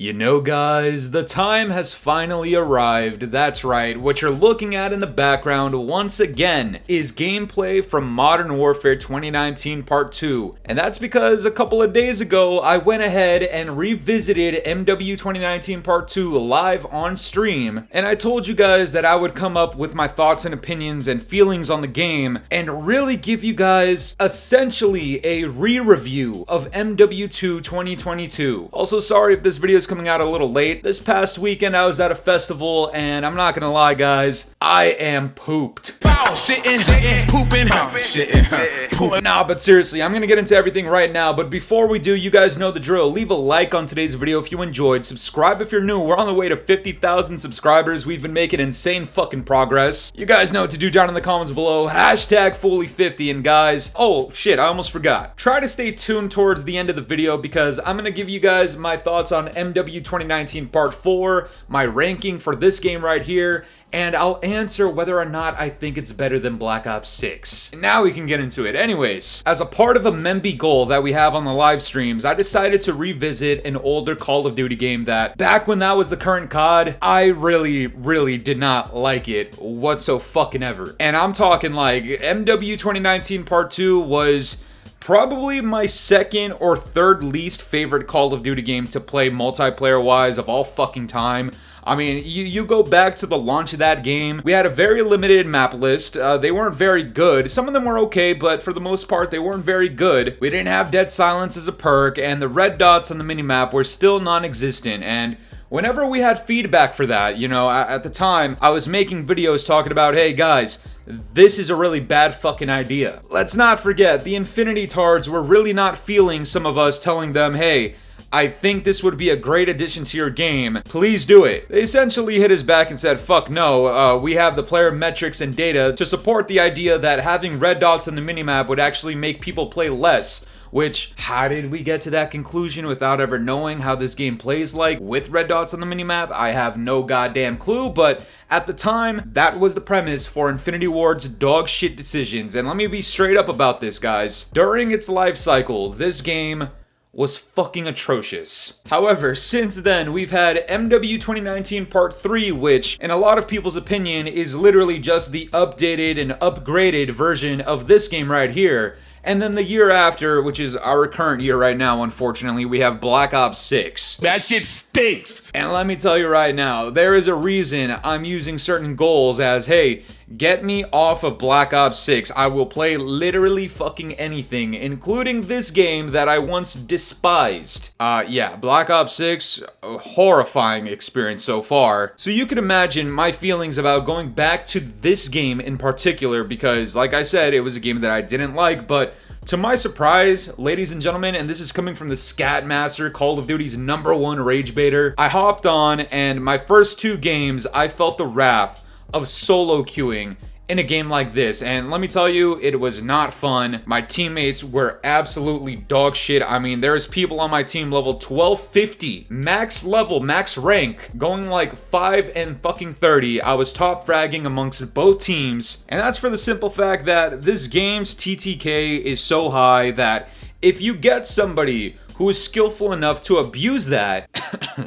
You know, guys, the time has finally arrived. That's right, what you're looking at in the background once again is gameplay from Modern Warfare 2019 Part 2. And that's because a couple of days ago, I went ahead and revisited MW 2019 Part 2 live on stream. And I told you guys that I would come up with my thoughts and opinions and feelings on the game and really give you guys essentially a re-review of MW2 2022. Also, sorry if this video is coming out a little late. This past weekend I was at a festival and I'm not gonna lie, guys, I am pooped. Nah, but seriously, I'm gonna get into everything right now, but before we do, you guys know the drill. Leave a like on today's video if you enjoyed. Subscribe if you're new. We're on the way to 50,000 subscribers. We've been making insane fucking progress. You guys know what to do down in the comments below. Hashtag Fooly50. And guys, oh shit, I almost forgot. Try to stay tuned towards the end of the video because I'm gonna give you guys my thoughts on MW 2019 Part 4, my ranking for this game right here, and I'll answer whether or not I think it's better than Black Ops 6. Now we can get into it. Anyways, as a part of a Memby goal that we have on the live streams, I decided to revisit an older Call of Duty game that, back when that was the current COD, I really did not like it whatsoever. And I'm talking like MW 2019 Part 2 was probably my second or third least favorite Call of Duty game to play multiplayer wise of all fucking time. I mean, you go back to the launch of that game, we had a very limited map list. They weren't very good. Some of them were okay, but for the most part, they weren't very good. We didn't have Dead Silence as a perk, and the red dots on the minimap were still non-existent, and whenever we had feedback for that, you know, at the time, I was making videos talking about, hey guys, this is a really bad fucking idea. Let's not forget, the Infinity Tards were really not feeling some of us telling them, hey, I think this would be a great addition to your game. Please do it. They essentially hit us back and said, fuck no, we have the player metrics and data to support the idea that having red dots on the minimap would actually make people play less. Which, how did we get to that conclusion without ever knowing how this game plays like with red dots on the minimap? I have no goddamn clue, but at the time, that was the premise for Infinity Ward's dog shit decisions. And let me be straight up about this, guys. During its life cycle, this game was fucking atrocious. However, since then, we've had MW 2019 Part 3, which, in a lot of people's opinion, is literally just the updated and upgraded version of this game right here. And then the year after, which is our current year right now, unfortunately, we have Black Ops 6. That shit stinks! And let me tell you right now, there is a reason I'm using certain goals as, hey, get me off of Black Ops 6. I will play literally fucking anything, including this game that I once despised. Yeah, Black Ops 6, a horrifying experience so far. So you can imagine my feelings about going back to this game in particular because, like I said, it was a game that I didn't like, but to my surprise, ladies and gentlemen, and this is coming from the Scatmaster, Call of Duty's #1 rage baiter, I hopped on and my first two games, I felt the wrath of solo queuing in a game like this, and let me tell you, it was not fun. My teammates were absolutely dog shit. I mean, there's people on my team level 1250, max level, max rank, going like 5 and fucking 30. I was top fragging amongst both teams, and that's for the simple fact that this game's TTK is so high that if you get somebody who is skillful enough to abuse that,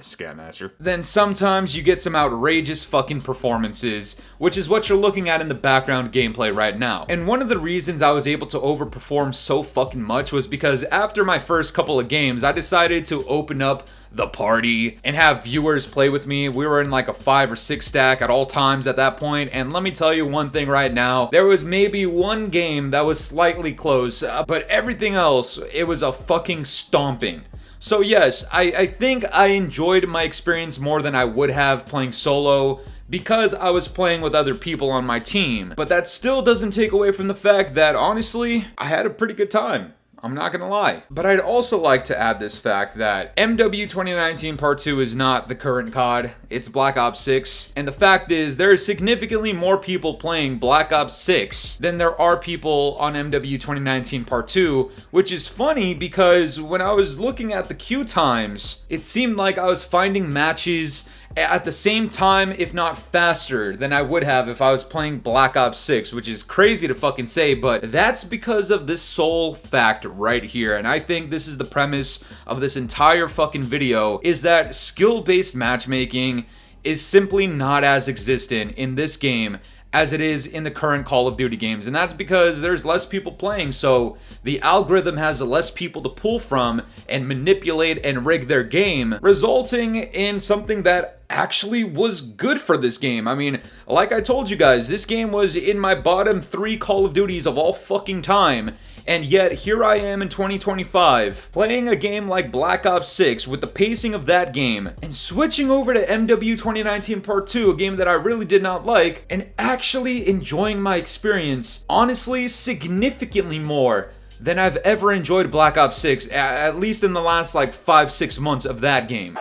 Scatmaster, then sometimes you get some outrageous fucking performances, which is what you're looking at in the background gameplay right now. And one of the reasons I was able to overperform so fucking much was because after my first couple of games, I decided to open up the party and have viewers play with me. We were in like a 5 or 6 stack at all times at that point, and let me tell you one thing right now, there was maybe one game that was slightly close, but everything else, it was a fucking stomping. So yes, I think I enjoyed my experience more than I would have playing solo because I was playing with other people on my team, but that still doesn't take away from the fact that honestly, I had a pretty good time. I'm not gonna lie. But I'd also like to add this fact that MW 2019 Part 2 is not the current COD, it's Black Ops 6. And the fact is, there are significantly more people playing Black Ops 6 than there are people on MW 2019 Part 2, which is funny because when I was looking at the queue times, it seemed like I was finding matches at the same time, if not faster than I would have if I was playing Black Ops 6, which is crazy to fucking say, but that's because of this sole fact right here. And I think this is the premise of this entire fucking video, is that skill-based matchmaking is simply not as existent in this game as it is in the current Call of Duty games. And that's because there's less people playing, so the algorithm has less people to pull from and manipulate and rig their game, resulting in something that actually was good for this game. I mean, like I told you guys, this game was in my bottom 3 Call of Duties of all fucking time, and yet here I am in 2025 playing a game like Black Ops 6 with the pacing of that game and switching over to MW 2019 Part 2, a game that I really did not like, and actually enjoying my experience, honestly, significantly more than I've ever enjoyed Black Ops 6, at least in the last like 5-6 months of that game.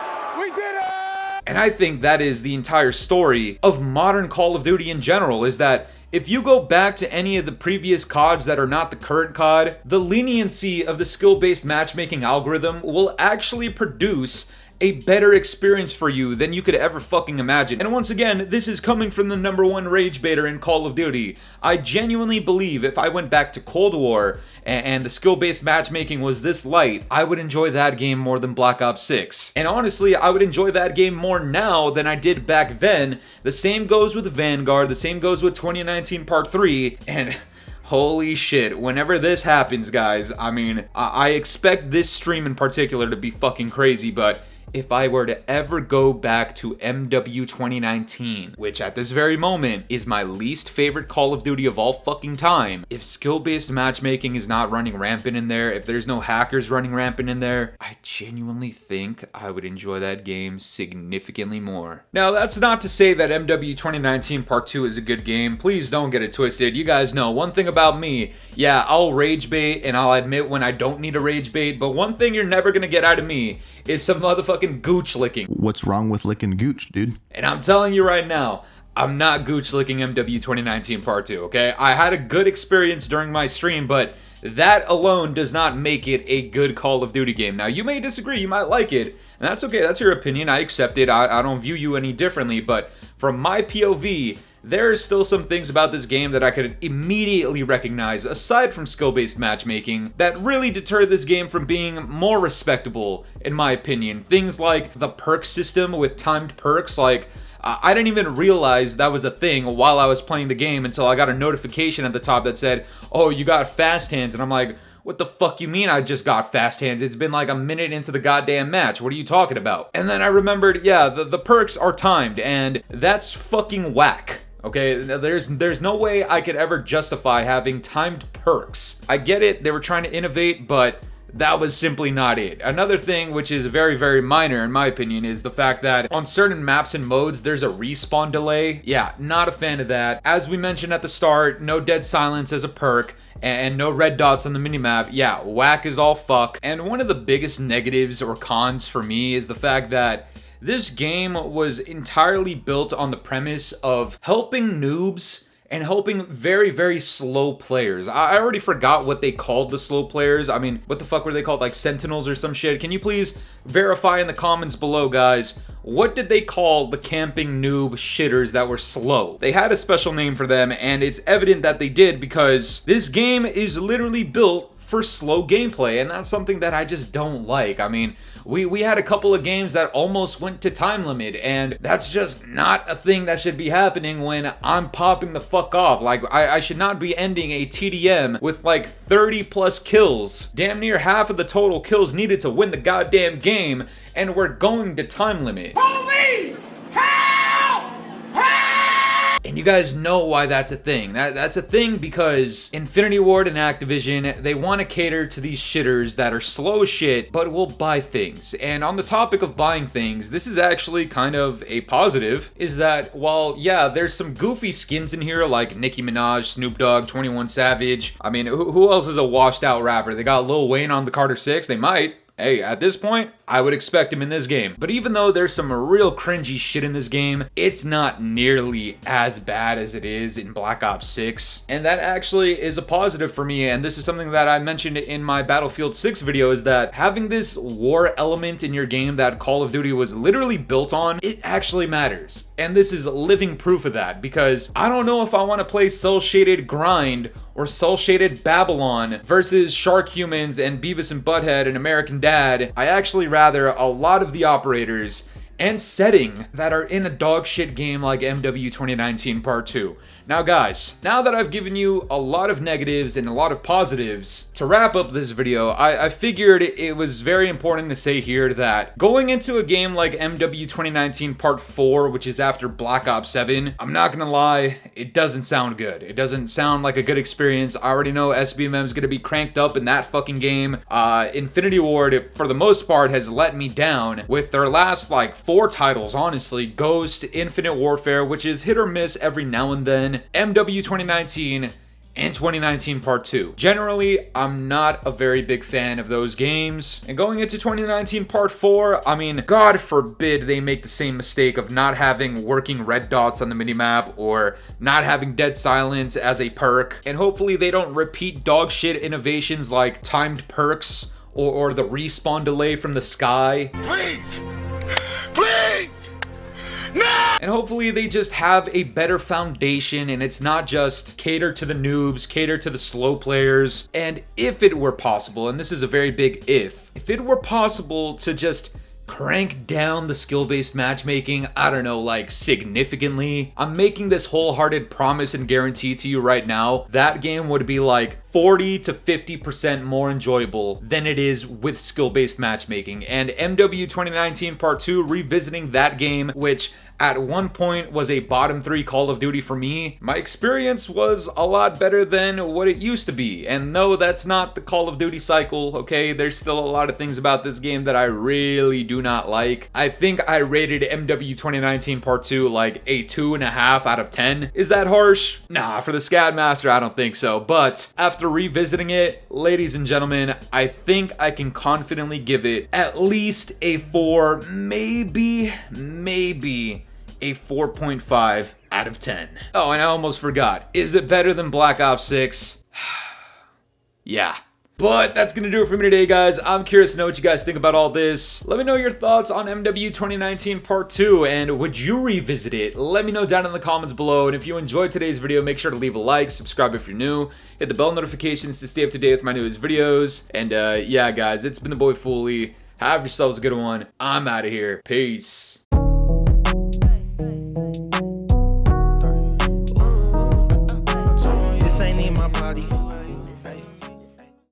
And I think that is the entire story of modern Call of Duty in general, is that if you go back to any of the previous CODs that are not the current COD, the leniency of the skill-based matchmaking algorithm will actually produce a better experience for you than you could ever fucking imagine. And once again, this is coming from the #1 rage baiter in Call of Duty. I genuinely believe if I went back to Cold War and the skill-based matchmaking was this light, I would enjoy that game more than Black Ops 6. And honestly, I would enjoy that game more now than I did back then. The same goes with Vanguard, the same goes with 2019 Part 3, and holy shit, whenever this happens, guys, I mean, I expect this stream in particular to be fucking crazy, but if I were to ever go back to MW 2019, which at this very moment is my least favorite Call of Duty of all fucking time, if skill-based matchmaking is not running rampant in there, if there's no hackers running rampant in there, I genuinely think I would enjoy that game significantly more. Now, that's not to say that MW 2019 Part 2 is a good game. Please don't get it twisted. You guys know one thing about me. Yeah, I'll rage bait and I'll admit when I don't need a rage bait, but one thing you're never gonna get out of me is some motherfucking gooch licking. What's wrong with licking gooch, dude? And I'm telling you right now, I'm not gooch licking MW 2019 Part 2, okay? I had a good experience during my stream, but that alone does not make it a good Call of Duty game. Now, you may disagree, you might like it, and that's okay, that's your opinion, I accept it, I don't view you any differently, but from my POV, there are still some things about this game that I could immediately recognize, aside from skill-based matchmaking, that really deter this game from being more respectable, in my opinion. Things like the perk system with timed perks, like, I didn't even realize that was a thing while I was playing the game until I got a notification at the top that said, oh, you got fast hands, and I'm like, what the fuck you mean I just got fast hands? It's been like a minute into the goddamn match. What are you talking about? And then I remembered, yeah, the perks are timed, and that's fucking whack. Okay, there's no way I could ever justify having timed perks. I get it, they were trying to innovate, but that was simply not it. Another thing, which is very, very minor in my opinion, is the fact that on certain maps and modes, there's a respawn delay. Yeah, not a fan of that. As we mentioned at the start, no dead silence as a perk, and no red dots on the minimap. Yeah, whack is all fuck. And one of the biggest negatives or cons for me is the fact that this game was entirely built on the premise of helping noobs and helping very, very slow players. I already forgot what they called the slow players. I mean, what the fuck were they called? Like sentinels or some shit? Can you please verify in the comments below, guys? What did they call the camping noob shitters that were slow? They had a special name for them, and it's evident that they did because this game is literally built for slow gameplay, and that's something that I just don't like. I mean, we had a couple of games that almost went to time limit, and that's just not a thing that should be happening when I'm popping the fuck off. Like, I should not be ending a TDM with like 30 plus kills. Damn near half of the total kills needed to win the goddamn game, and we're going to time limit. Police! Help! Help! And you guys know why that's a thing. That's a thing because Infinity Ward and Activision, they want to cater to these shitters that are slow as shit, but will buy things. And on the topic of buying things, this is actually kind of a positive, is that while, yeah, there's some goofy skins in here like Nicki Minaj, Snoop Dogg, 21 Savage. I mean, who else is a washed out rapper? They got Lil Wayne on the Carter 6? They might. hey, at this point, I would expect him in this game. But even though there's some real cringy shit in this game, it's not nearly as bad as it is in Black Ops 6. And that actually is a positive for me, and this is something that I mentioned in my Battlefield 6 video, is that having this war element in your game that Call of Duty was literally built on, it actually matters. And this is living proof of that, because I don't know if I want to play cel-shaded Grind or cel-shaded Babylon versus Shark Humans and Beavis and Butthead and American Dad. I actually rather a lot of the operators and setting that are in a dog shit game like MW 2019 Part 2. Now guys, now that I've given you a lot of negatives and a lot of positives, to wrap up this video, I figured it was very important to say here that going into a game like MW 2019 Part 4, which is after Black Ops 7, I'm not gonna lie, it doesn't sound good. It doesn't sound like a good experience. I already know SBMM is gonna be cranked up in that fucking game. Infinity Ward, for the most part, has let me down with their last like 4 titles, honestly. Ghost, Infinite Warfare, which is hit or miss every now and then, MW 2019, and 2019 Part 2. Generally, I'm not a very big fan of those games. And going into 2019 Part 4, I mean, God forbid they make the same mistake of not having working red dots on the minimap or not having dead silence as a perk. And hopefully they don't repeat dog shit innovations like timed perks or the respawn delay from the sky. Please! Please! No! And hopefully they just have a better foundation and it's not just cater to the noobs, cater to the slow players. And if it were possible, and this is a very big if it were possible to just crank down the skill-based matchmaking, I don't know, like significantly, I'm making this wholehearted promise and guarantee to you right now, that game would be like 40 to 50% more enjoyable than it is with skill-based matchmaking. And MW 2019 Part 2, revisiting that game, which at one point was a bottom 3 Call of Duty for me, my experience was a lot better than what it used to be. And no, that's not the Call of Duty cycle, okay? There's still a lot of things about this game that I really do not like. I think I rated MW 2019 Part 2 like a 2.5 out of 10. Is that harsh? Nah, for the Scad Master, I don't think so. But after revisiting it, ladies and gentlemen, I think I can confidently give it at least a 4, maybe a 4.5 out of 10. Oh, and I almost forgot. Is it better than Black Ops 6? Yeah. But that's gonna do it for me today, guys. I'm curious to know what you guys think about all this. Let me know your thoughts on MW 2019 Part 2, and would you revisit it? Let me know down in the comments below, and if you enjoyed today's video, make sure to leave a like, subscribe if you're new, hit the bell notifications to stay up to date with my newest videos, and yeah, guys, it's been the boy Fooly. Have yourselves a good one. I'm out of here. Peace. This ain't in my body.